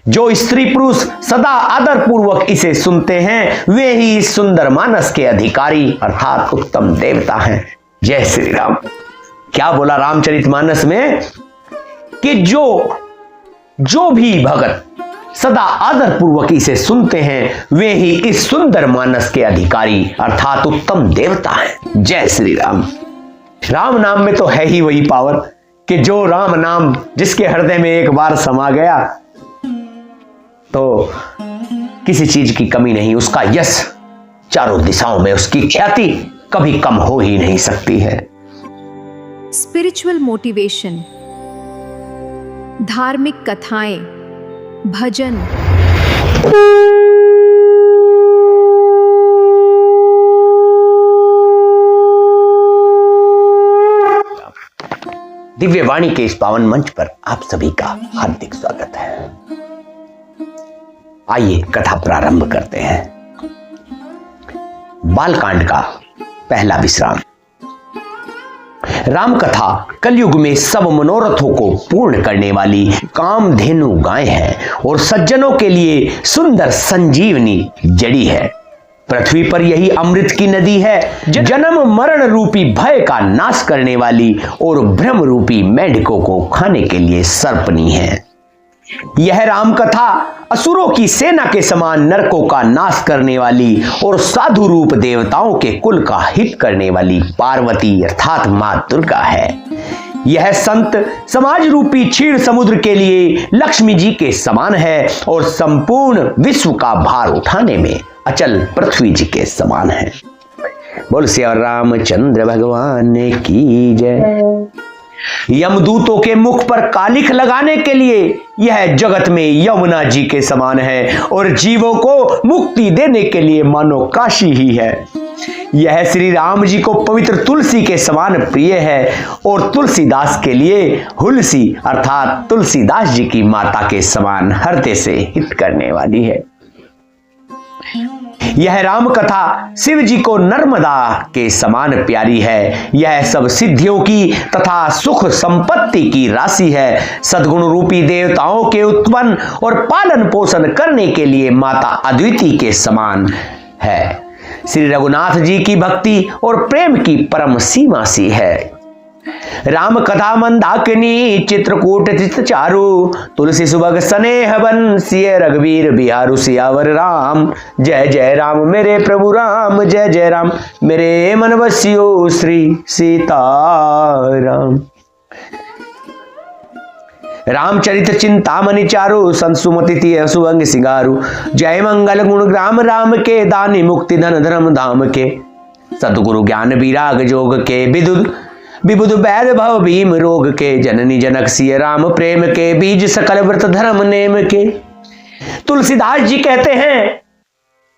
जो स्त्री पुरुष सदा आदर पूर्वक इसे सुनते हैं वे ही इस सुंदर मानस के अधिकारी अर्थात उत्तम देवता हैं। जय श्री राम। क्या बोला रामचरितमानस में कि जो भी भगत सदा आदर पूर्वक इसे सुनते हैं वे ही इस सुंदर मानस के अधिकारी अर्थात उत्तम देवता हैं। जय श्री राम। राम नाम में तो है ही वही पावर कि जो राम नाम जिसके हृदय में एक बार समा गया तो किसी चीज की कमी नहीं, उसका यश चारों दिशाओं में, उसकी ख्याति कभी कम हो ही नहीं सकती है। स्पिरिचुअल मोटिवेशन, धार्मिक कथाएं, भजन, दिव्य वाणी के इस पावन मंच पर आप सभी का हार्दिक स्वागत है। आइए कथा प्रारंभ करते हैं। बालकांड का पहला विश्राम। राम कथा कलयुग में सब मनोरथों को पूर्ण करने वाली कामधेनु गाय है और सज्जनों के लिए सुंदर संजीवनी जड़ी है। पृथ्वी पर यही अमृत की नदी है, जन्म मरण रूपी भय का नाश करने वाली और भ्रम रूपी मेढकों को खाने के लिए सर्पनी है। यह राम कथा असुरों की सेना के समान नरकों का नाश करने वाली और साधु रूप देवताओं के कुल का हित करने वाली पार्वती अर्थात मां दुर्गा है। यह संत समाज रूपी क्षीर समुद्र के लिए लक्ष्मी जी के समान है और संपूर्ण विश्व का भार उठाने में अचल पृथ्वी जी के समान है। बोल श्री रामचंद्र भगवान की जय। यमदूतों के मुख पर कालिख लगाने के लिए यह जगत में यमुना जी के समान है और जीवों को मुक्ति देने के लिए मानो काशी ही है। यह श्री राम जी को पवित्र तुलसी के समान प्रिय है और तुलसीदास के लिए हुलसी अर्थात तुलसीदास जी की माता के समान हृदय से हित करने वाली है। यह राम कथा शिव जी को नर्मदा के समान प्यारी है। यह सब सिद्धियों की तथा सुख संपत्ति की राशि है। सद्गुण रूपी देवताओं के उत्पन्न और पालन पोषण करने के लिए माता अद्वितीय के समान है। श्री रघुनाथ जी की भक्ति और प्रेम की परम सीमा सी है। राम कथा मंदाकिनी चित्रकूट चित चारु तुलसी सुभग स्नेह बन सिय रघुवीर बिहारु सियावर राम। जय जय राम मेरे प्रभु राम, जय जय राम मेरे मन बसियो श्री सीताराम। रामचरित चिंतामणि चारु संसुमति सुभंग सिंगारु। जय मंगल गुण ग्राम राम के दानी मुक्ति धन धर्म धाम के। सतगुरु ज्ञान विराग जोग के विबुध वैद भव भीम रोग के। जननी जनक सिय राम प्रेम के बीज सकल व्रत धर्म नेम के। तुलसीदास जी कहते हैं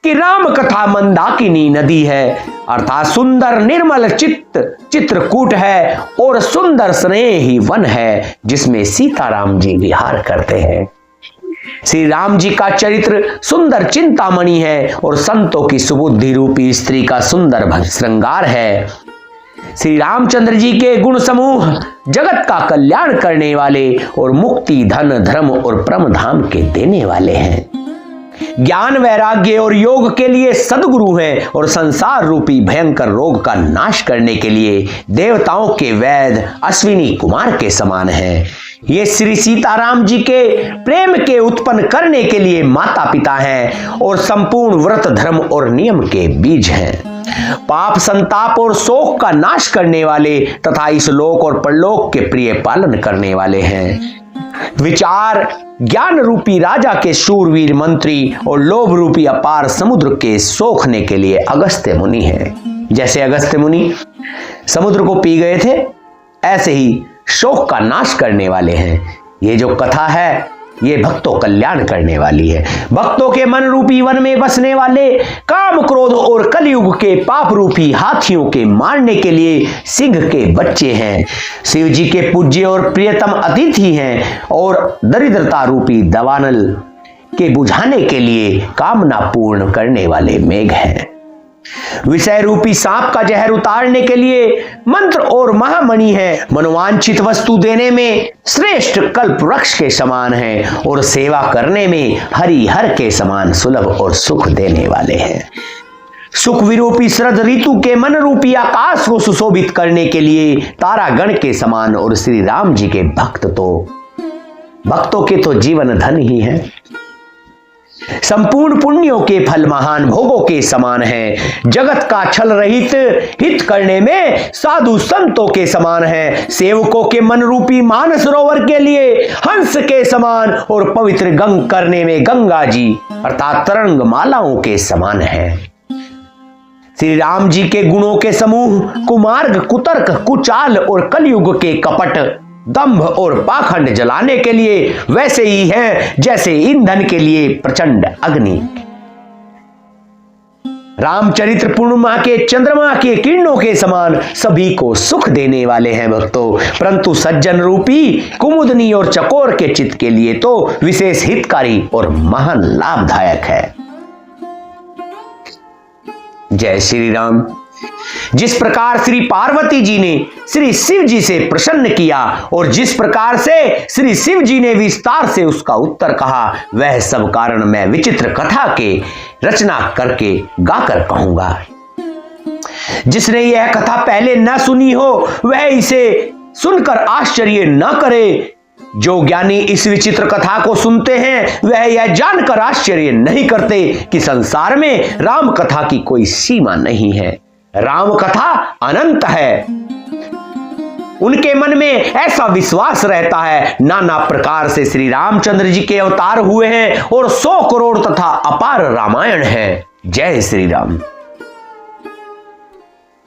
कि राम कथा मंदाकिनी नदी है अर्थात सुंदर निर्मल चित्रकूट है और सुंदर स्नेही वन है जिसमें सीताराम जी विहार करते हैं। श्री राम जी का चरित्र सुंदर चिंतामणि है और संतों की सुबुद्धि रूपी स्त्री का सुंदर श्रृंगार है। श्री रामचंद्र जी के गुण समूह जगत का कल्याण करने वाले और मुक्ति धन धर्म और परम धाम के देने वाले हैं। ज्ञान वैराग्य और योग के लिए सद्गुरु हैं और संसार रूपी भयंकर रोग का नाश करने के लिए देवताओं के वैद अश्विनी कुमार के समान हैं। ये श्री सीताराम जी के प्रेम के उत्पन्न करने के लिए माता पिता हैं और संपूर्ण व्रत धर्म और नियम के बीज हैं। पाप संताप और शोक का नाश करने वाले तथा इस लोक और परलोक के प्रिय पालन करने वाले हैं। विचार ज्ञान रूपी राजा के शूरवीर मंत्री और लोभ रूपी अपार समुद्र के सोखने के लिए अगस्त्य मुनि है। जैसे अगस्त्य मुनि समुद्र को पी गए थे ऐसे ही शोक का नाश करने वाले हैं। ये जो कथा है ये भक्तों कल्याण करने वाली है। भक्तों के मन रूपी वन में बसने वाले काम क्रोध और कलयुग के पाप रूपी हाथियों के मारने के लिए सिंह के बच्चे हैं। शिव जी के पूज्य और प्रियतम अतिथि हैं और दरिद्रता रूपी दवानल के बुझाने के लिए कामना पूर्ण करने वाले मेघ हैं। विषय रूपी सांप का जहर उतारने के लिए मंत्र और महामणि है। मनोवांछित वस्तु देने में श्रेष्ठ कल्प वृक्ष के समान है और सेवा करने में हरिहर के समान सुलभ और सुख देने वाले हैं। सुख विरूपी शरद ऋतु के मन रूपी आकाश को सुशोभित करने के लिए तारागण के समान और श्री राम जी के भक्तों के तो जीवन धन ही है। संपूर्ण पुण्यों के फल महान भोगों के समान है। जगत का छल रहित हित करने में साधु संतों के समान है। सेवकों के मन रूपी मानस सरोवर के लिए हंस के समान और पवित्र गंग करने में गंगा जी अर्थात तरंग मालाओं के समान है। श्री राम जी के गुणों के समूह कुमार्ग, कुतर्क, कुचाल और कलयुग के कपट, दंभ और पाखंड जलाने के लिए वैसे ही हैं जैसे ईंधन के लिए प्रचंड अग्नि। रामचरित्र पूर्णिमा के चंद्रमा के किरणों के समान सभी को सुख देने वाले हैं भक्तों, परंतु सज्जन रूपी कुमुदनी और चकोर के चित्त के लिए तो विशेष हितकारी और महान लाभदायक है। जय श्री राम। जिस प्रकार श्री पार्वती जी ने श्री शिव जी से प्रसन्न किया और जिस प्रकार से श्री शिव जी ने विस्तार से उसका उत्तर कहा, वह सब कारण मैं विचित्र कथा के रचना करके गाकर कहूंगा। जिसने यह कथा पहले न सुनी हो वह इसे सुनकर आश्चर्य न करे। जो ज्ञानी इस विचित्र कथा को सुनते हैं वह यह जानकर आश्चर्य नहीं करते कि संसार में राम कथा की कोई सीमा नहीं है। राम कथा अनंत है। उनके मन में ऐसा विश्वास रहता है नाना प्रकार से श्री रामचंद्र जी के अवतार हुए हैं और 100 करोड़ तथा अपार रामायण है। जय श्री राम।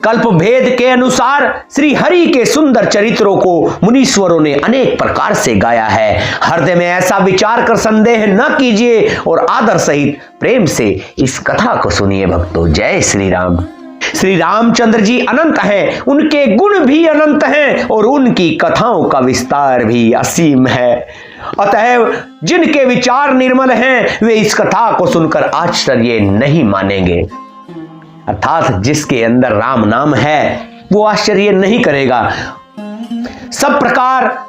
कल्प भेद के अनुसार श्री हरि के सुंदर चरित्रों को मुनीश्वरों ने अनेक प्रकार से गाया है। हृदय में ऐसा विचार कर संदेह न कीजिए और आदर सहित प्रेम से इस कथा को सुनिए भक्तों। जय श्री राम। श्री रामचंद्र जी अनंत हैं, उनके गुण भी अनंत हैं और उनकी कथाओं का विस्तार भी असीम है। अतः जिनके विचार निर्मल हैं वे इस कथा को सुनकर आश्चर्य नहीं मानेंगे। अर्थात जिसके अंदर राम नाम है वो आश्चर्य नहीं करेगा। सब प्रकार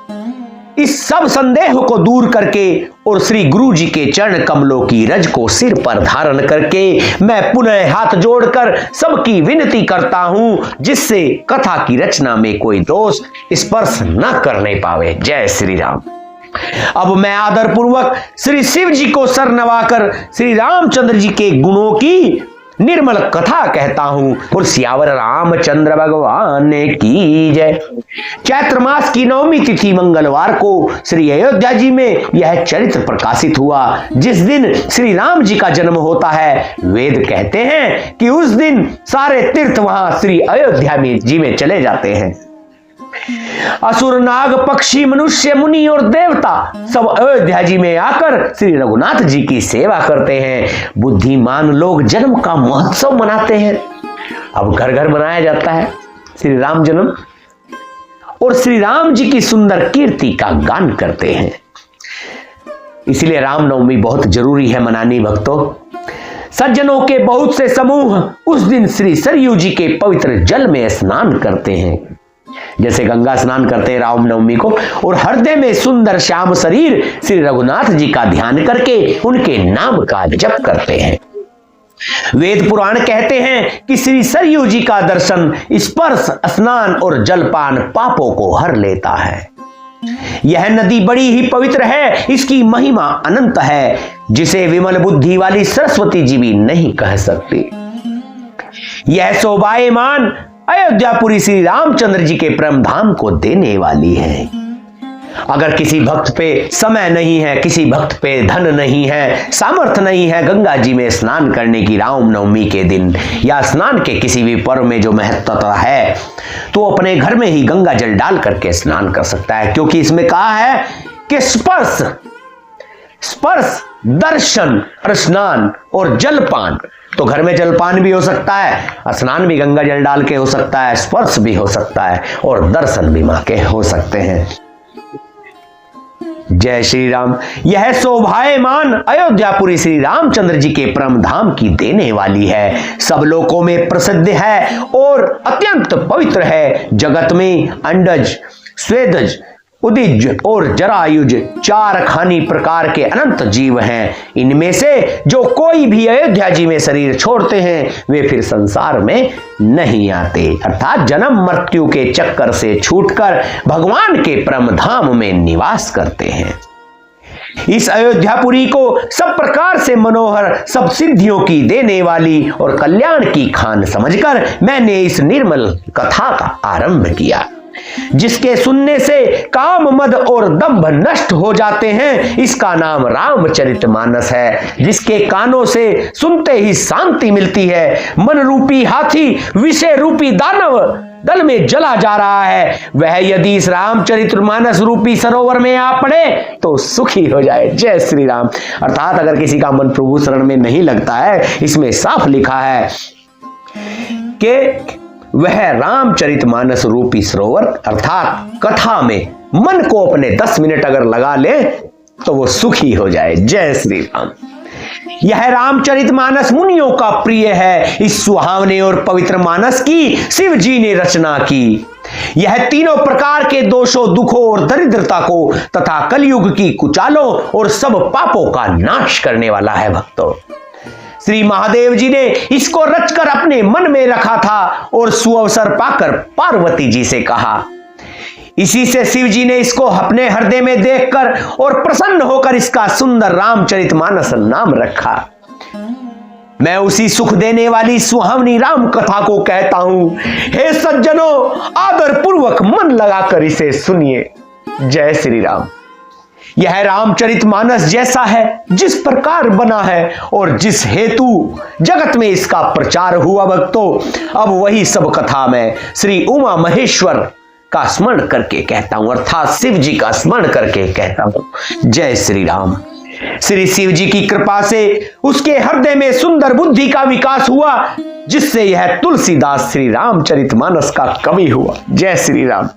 इस सब संदेह को दूर करके और श्री गुरु जी के चरण कमलों की रज को सिर पर धारण करके मैं पुनः हाथ जोड़कर सबकी विनती करता हूं जिससे कथा की रचना में कोई दोष स्पर्श न करने पावे। जय श्री राम। अब मैं आदर पूर्वक श्री शिव जी को सर नवाकर श्री रामचंद्र जी के गुणों की निर्मल कथा कहता हूं और सियावर रामचंद्र भगवान की जय। चैत्र मास की 9वीं तिथि मंगलवार को श्री अयोध्या जी में यह चरित्र प्रकाशित हुआ। जिस दिन श्री राम जी का जन्म होता है वेद कहते हैं कि उस दिन सारे तीर्थ वहां श्री अयोध्या जी में चले जाते हैं। असुर, नाग, पक्षी, मनुष्य, मुनि और देवता सब अयोध्या जी में आकर श्री रघुनाथ जी की सेवा करते हैं। बुद्धिमान लोग जन्म का महोत्सव मनाते हैं। अब घर घर मनाया जाता है श्री राम जन्म और श्री राम जी की सुंदर कीर्ति का गान करते हैं। इसलिए रामनवमी बहुत जरूरी है मनानी भक्तों। सज्जनों के बहुत से समूह उस दिन श्री सरयू जी के पवित्र जल में स्नान करते हैं, जैसे गंगा स्नान करते हैं रामनवमी को, और हृदय में सुंदर श्याम शरीर श्री रघुनाथ जी का ध्यान करके उनके नाम का जप करते हैं। वेद पुराण कहते हैं कि श्री सरयू जी का दर्शन, स्पर्श, स्नान और जलपान पापों को हर लेता है। यह नदी बड़ी ही पवित्र है, इसकी महिमा अनंत है, जिसे विमल बुद्धि वाली सरस्वती जी भी नहीं कह सकती। यह शोभायमान अयोध्यापुरी श्री रामचंद्र जी के परम धाम को देने वाली है। अगर किसी भक्त पे समय नहीं है, किसी भक्त पे धन नहीं है, सामर्थ्य नहीं है गंगा जी में स्नान करने की रामनवमी के दिन या स्नान के किसी भी पर्व में जो महत्वता है, तो अपने घर में ही गंगा जल डाल करके स्नान कर सकता है, क्योंकि इसमें कहा है कि स्पर्श, दर्शन, स्नान और जलपान। तो घर में जलपान भी हो सकता है, स्नान भी गंगा जल डाल के हो सकता है, स्पर्श भी हो सकता है और दर्शन भी मां के हो सकते हैं। जय श्री राम। यह शोभायमान अयोध्यापुरी श्री रामचंद्र जी के परम धाम की देने वाली है, सब लोकों में प्रसिद्ध है और अत्यंत पवित्र है। जगत में अंडज, स्वेदज, उदिज और जरायुज 4 खानी प्रकार के अनंत जीव हैं। इनमें से जो कोई भी अयोध्या जी में शरीर छोड़ते हैं वे फिर संसार में नहीं आते, अर्थात जन्म मृत्यु के चक्कर से छूटकर भगवान के परम धाम में निवास करते हैं। इस अयोध्यापुरी को सब प्रकार से मनोहर, सब सिद्धियों की देने वाली और कल्याण की खान समझकर मैंने इस निर्मल कथा का आरंभ किया, जिसके सुनने से काम, मद और दंभ नष्ट हो जाते हैं। इसका नाम रामचरितमानस है। जिसके कानों से सुनते ही शांति मिलती है, मन रूपी हाथी विषय रूपी दानव दल में जला जा रहा है, वह यदि इस रामचरितमानस रूपी सरोवर में आ पड़े तो सुखी हो जाए। जय श्री राम। अर्थात अगर किसी का मन प्रभु शरण में नहीं लगता है, इसमें साफ लिखा है कि वह रामचरितमानस रूपी सरोवर अर्थात कथा में मन को अपने 10 मिनट अगर लगा ले तो वो सुखी हो जाए। जय श्री राम। यह रामचरितमानस मुनियों का प्रिय है। इस सुहावने और पवित्र मानस की शिव जी ने रचना की। यह तीनों प्रकार के दोषों, दुखों और दरिद्रता को तथा कलयुग की कुचालों और सब पापों का नाश करने वाला है। भक्तों, श्री महादेव जी ने इसको रचकर अपने मन में रखा था और सुअवसर पाकर पार्वती जी से कहा। इसी से शिव जी ने इसको अपने हृदय में देखकर और प्रसन्न होकर इसका सुंदर रामचरितमानस नाम रखा। मैं उसी सुख देने वाली सुहावनी राम कथा को कहता हूं। हे सज्जनों, आदर पूर्वक मन लगाकर इसे सुनिए। जय श्री राम। यह रामचरितमानस जैसा है, जिस प्रकार बना है और जिस हेतु जगत में इसका प्रचार हुआ भक्तों, अब वही सब कथा मैं श्री उमा महेश्वर का स्मरण करके कहता हूं, अर्थात शिव जी का स्मरण करके कहता हूं। जय श्री राम। श्री शिव जी की कृपा से उसके हृदय में सुंदर बुद्धि का विकास हुआ, जिससे यह तुलसीदास श्री रामचरितमानस का कवि हुआ। जय श्री राम।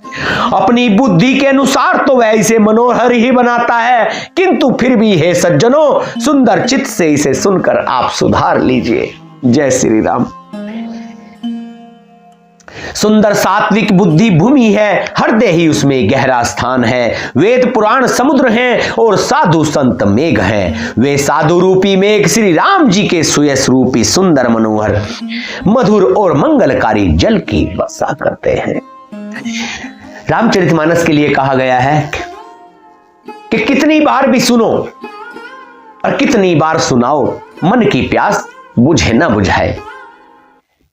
अपनी बुद्धि के अनुसार तो वह इसे मनोहर ही बनाता है, किंतु फिर भी हे सज्जनों, सुंदर चित्त से इसे सुनकर आप सुधार लीजिए। जय श्री राम। सुंदर सात्विक बुद्धि भूमि है, हृदय ही उसमें गहरा स्थान है। वेद पुराण समुद्र हैं और साधु संत मेघ हैं। वे साधु रूपी मेघ श्री राम जी के सुयस रूपी सुंदर, मनोहर, मधुर और मंगलकारी जल की वर्षा करते हैं। रामचरितमानस के लिए कहा गया है कि कितनी बार भी सुनो और कितनी बार सुनाओ, मन की प्यास बुझे न बुझाए।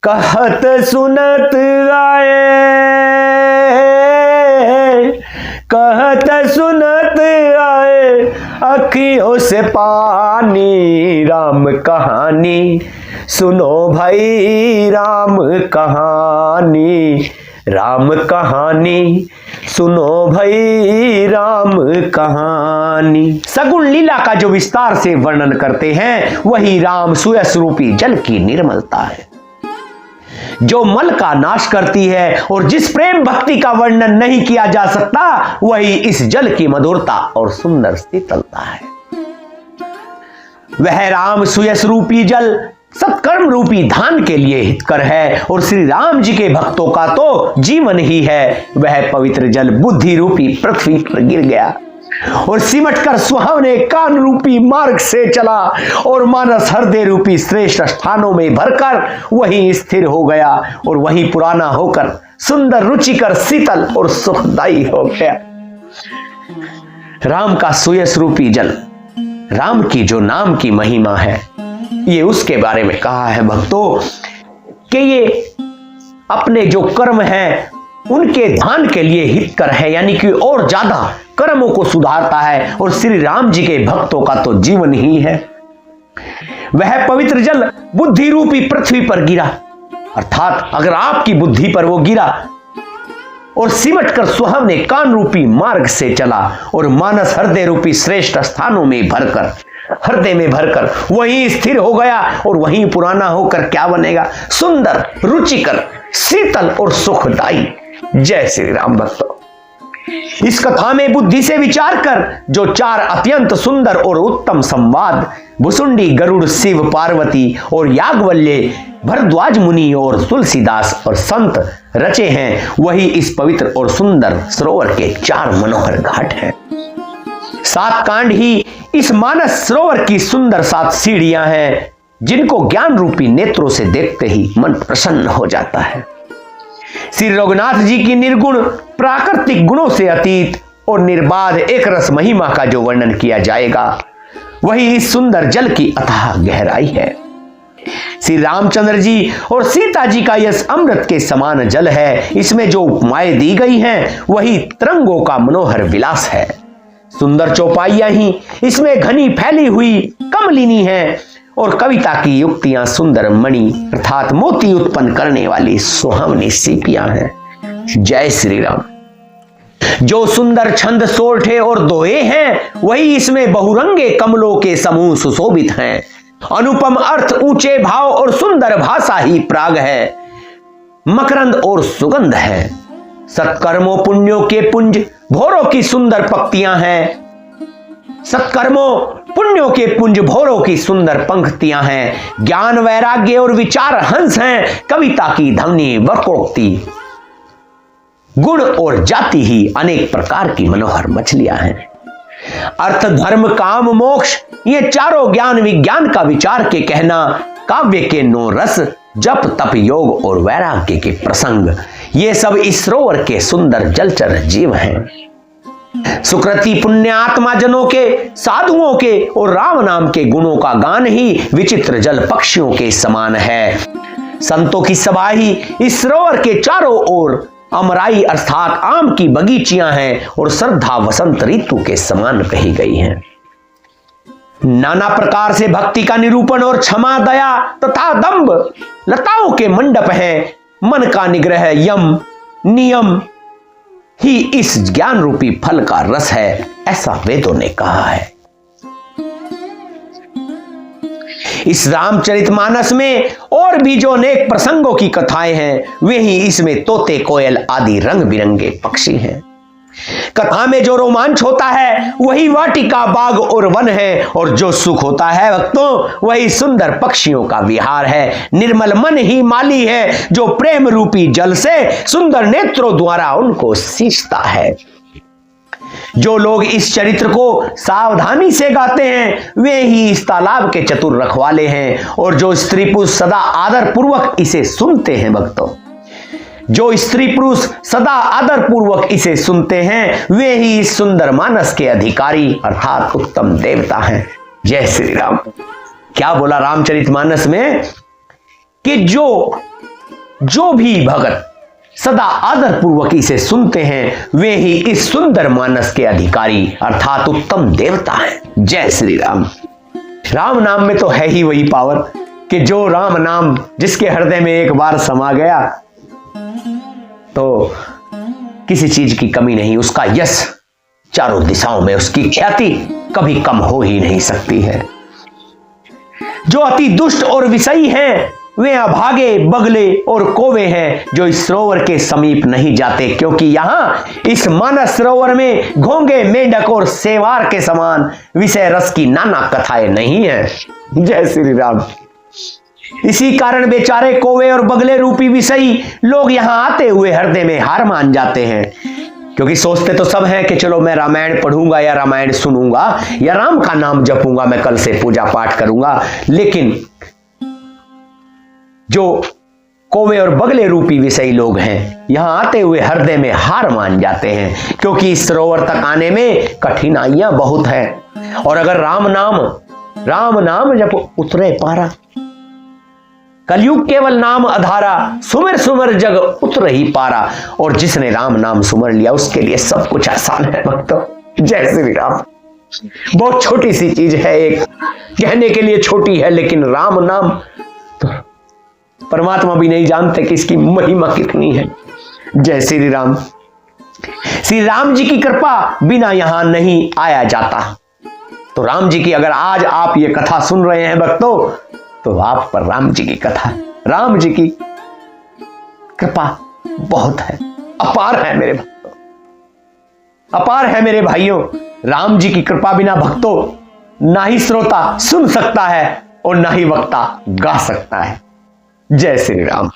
कहत सुनत आए, कहत सुनत आए, अखियों से पानी, राम कहानी सुनो भाई, राम कहानी, राम कहानी सुनो भाई, राम कहानी। सगुण लीला का जो विस्तार से वर्णन करते हैं, वही राम सुयस रूपी जल की निर्मलता है, जो मल का नाश करती है, और जिस प्रेम भक्ति का वर्णन नहीं किया जा सकता, वही इस जल की मधुरता और सुंदर शीतलता है। वह राम सुयस रूपी जल सत्कर्म रूपी धान के लिए हितकर है, और श्री राम जी के भक्तों का तो जीवन ही है। वह पवित्र जल बुद्धि रूपी पृथ्वी पर गिर गया और सिमटकर सुहावने कान रूपी मार्ग से चला, और मानस हृदय रूपी श्रेष्ठ स्थानों में भरकर वहीं स्थिर हो गया, और वहीं पुराना होकर सुंदर, रुचिकर, शीतल और सुखदायी हो गया। राम का सुयस रूपी जल, राम की जो नाम की महिमा है, ये उसके बारे में कहा है भक्तों कि ये अपने जो कर्म हैं उनके ध्यान के लिए हितकर है, यानी कि और ज्यादा कर्मों को सुधारता है, और श्री राम जी के भक्तों का तो जीवन ही है। वह पवित्र जल बुद्धि रूपी पृथ्वी पर गिरा, अर्थात अगर आपकी बुद्धि पर वो गिरा और सिमटकर सुहावने कान रूपी मार्ग से चला, और मानस हृदय रूपी श्रेष्ठ स्थानों में भरकर, हृदय में भरकर वहीं स्थिर हो गया, और वहीं पुराना होकर क्या बनेगा? सुंदर, रुचिकर, शीतल और सुखदायी। जय श्री राम भक्तों। इस कथा में बुद्धि से विचार कर जो 4 अत्यंत सुंदर और उत्तम संवाद भुसुंडी, गरुड़, शिव, पार्वती और याज्ञवल्क्य, भरद्वाज मुनि और तुलसीदास और संत रचे हैं, वही इस पवित्र और सुंदर सरोवर के 4 मनोहर घाट हैं। 7 कांड ही इस मानस सरोवर की सुंदर 7 सीढ़ियां हैं, जिनको ज्ञान रूपी नेत्रों से देखते ही मन प्रसन्न हो जाता है। श्री रघुनाथ जी की निर्गुण प्राकृतिक गुणों से अतीत और निर्बाध एक रस महिमा का जो वर्णन किया जाएगा, वही इस सुंदर जल की अथाह गहराई है। श्री रामचंद्र जी और सीता जी का यश अमृत के समान जल है। इसमें जो उपमाएं दी गई हैं, वही तरंगों का मनोहर विलास है। सुंदर चौपाइयां ही इसमें घनी फैली हुई कमलिनी हैं और कविता की युक्तियां सुंदर मणि अर्थात मोती उत्पन्न करने वाली सुहावनी सीपियां हैं। जय श्री राम। जो सुंदर छंद, सोरठे और दोहे हैं, वही इसमें बहुरंगे कमलों के समूह सुशोभित हैं। अनुपम अर्थ, ऊंचे भाव और सुंदर भाषा ही प्राग है, मकरंद और सुगंध है। सत्कर्मों पुण्यों के पुंज भोरों की सुंदर पंक्तियां हैं। सत्कर्मों पुण्यों के पुंज भोरों की सुंदर पंक्तियां हैं। ज्ञान, वैराग्य और विचार हंस हैं। कविता की ध्वनि, वक्रोक्ति, गुण और जाति ही अनेक प्रकार की मनोहर मछलियां हैं। अर्थ, धर्म, काम, मोक्ष, ये चारों ज्ञान विज्ञान का विचार के कहना, काव्य के 9 रस, जप, तप, योग और वैराग्य के प्रसंग, ये सब इस सरोवर के सुंदर जलचर जीव हैं। सुकृति पुण्यात्मा जनों के, साधुओं के और राम नाम के गुणों का गान ही विचित्र जल पक्षियों के समान है। संतों की सभा ही इस सरोवर के चारों ओर अमराई अर्थात आम की बगीचियां हैं और श्रद्धा वसंत ऋतु के समान कही गई हैं। नाना प्रकार से भक्ति का निरूपण और क्षमा, दया तथा दंभ लताओं के मंडप हैं। मन का निग्रह, यम, नियम ही इस ज्ञान रूपी फल का रस है, ऐसा वेदों ने कहा है। इस रामचरितमानस में और भी जो अनेक प्रसंगों की कथाएं हैं, वे ही इसमें तोते, कोयल आदि रंग बिरंगे पक्षी हैं। कथा में जो रोमांच होता है, वही वाटिका, बाग और वन है, और जो सुख होता है भक्तों, वही सुंदर पक्षियों का विहार है। निर्मल मन ही माली है, जो प्रेम रूपी जल से सुंदर नेत्रों द्वारा उनको सींचता है। जो लोग इस चरित्र को सावधानी से गाते हैं, वे ही इस तालाब के चतुर रखवाले हैं, और जो स्त्री पुरुष सदा आदर पूर्वक इसे सुनते हैं भक्तों, जो स्त्री पुरुष सदा आदर पूर्वक इसे सुनते हैं, वे ही इस सुंदर मानस के अधिकारी अर्थात उत्तम देवता हैं। जय श्री राम। क्या बोला रामचरितमानस में कि जो भी भगत सदा आदर पूर्वक इसे सुनते हैं, वे ही इस सुंदर मानस के अधिकारी अर्थात उत्तम देवता हैं। जय श्री राम। राम नाम में तो है ही वही पावर कि जो राम नाम जिसके हृदय में एक बार समा गया, तो किसी चीज की कमी नहीं, उसका यश चारों दिशाओं में, उसकी ख्याति कभी कम हो ही नहीं सकती है। जो अति दुष्ट और विषयी हैं, वे अभागे, बगले और कौवे हैं, जो इस सरोवर के समीप नहीं जाते, क्योंकि यहां इस मानस सरोवर में घोंगे, मेंढक और सेवार के समान विषय रस की नाना कथाएं नहीं है। जय श्री राम। इसी कारण बेचारे कौवे और बगले रूपी विषयी लोग यहां आते हुए हृदय में हार मान जाते हैं, क्योंकि सोचते तो सब हैं कि चलो मैं रामायण पढ़ूंगा या रामायण सुनूंगा या राम का नाम जपूंगा, मैं कल से पूजा पाठ करूंगा, लेकिन जो कौवे और बगले रूपी विषयी लोग हैं, यहां आते हुए हृदय में हार मान जाते हैं, क्योंकि इस सरोवर तक आने में कठिनाइयां बहुत हैं। और अगर राम नाम जब उतरे पारा, कलयुग केवल नाम आधारा, सुमिर सुमिर जग उतर ही पारा, और जिसने राम नाम सुमर लिया उसके लिए सब कुछ आसान है भक्तों। जय श्री राम। बहुत छोटी सी चीज है, एक कहने के लिए छोटी है, लेकिन राम नाम तो परमात्मा भी नहीं जानते कि इसकी महिमा कितनी है। जय श्री राम। श्री राम जी की कृपा बिना यहां नहीं आया जाता। तो राम जी की अगर आज आप ये कथा सुन रहे हैं भक्तों, तो आप पर राम जी की कथा, राम जी की कृपा बहुत है, अपार है मेरे भक्तों। अपार है मेरे भाइयों। राम जी की कृपा बिना भक्तों ना ही श्रोता सुन सकता है और ना ही वक्ता गा सकता है। जय श्री राम।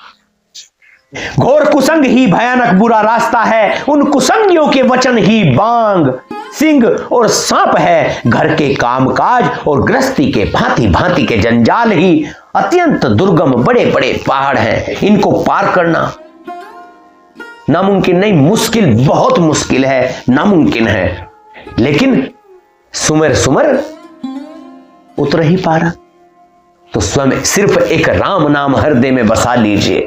घोर कुसंग ही भयानक बुरा रास्ता है, उन कुसंगियों के वचन ही बांग सिंह और सांप है। घर के कामकाज और गृहस्थी के भांति भांति के जंजाल ही अत्यंत दुर्गम बड़े बड़े पहाड़ हैं। इनको पार करना नामुमकिन नहीं, मुश्किल, बहुत मुश्किल है, नामुमकिन है। लेकिन सुमर सुमर उतर ही पारा। तो स्वयं सिर्फ एक राम नाम हृदय में बसा लीजिए,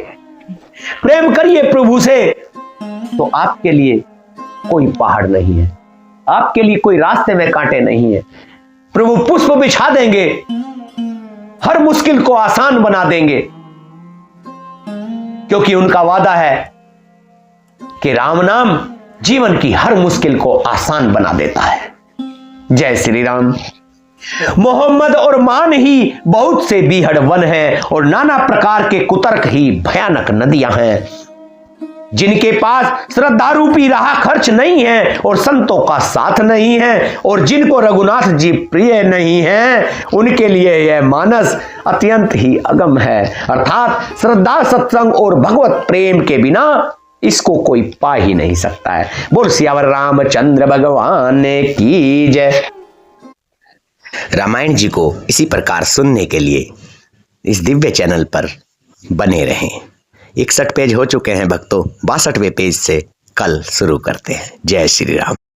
प्रेम करिए प्रभु से, तो आपके लिए कोई पहाड़ नहीं है, आपके लिए कोई रास्ते में कांटे नहीं है। प्रभु पुष्प बिछा देंगे, हर मुश्किल को आसान बना देंगे, क्योंकि उनका वादा है कि राम नाम जीवन की हर मुश्किल को आसान बना देता है। जय श्री राम। मोहम्मद और मान ही बहुत से बीहड़ वन हैं और नाना प्रकार के कुतर्क ही भयानक नदियां हैं। जिनके पास श्रद्धा रूपी राह खर्च नहीं है और संतों का साथ नहीं है और जिनको रघुनाथ जी प्रिय नहीं है, उनके लिए यह मानस अत्यंत ही अगम है। अर्थात श्रद्धा, सत्संग और भगवत प्रेम के बिना इसको कोई पा ही नहीं सकता है। बोल सियावर रामचंद्र भगवान की जय। रामायण जी को इसी प्रकार सुनने के लिए इस दिव्य चैनल पर बने रहें। 61 पेज हो चुके हैं भक्तों, 62वें पेज से कल शुरू करते हैं। जय श्री राम।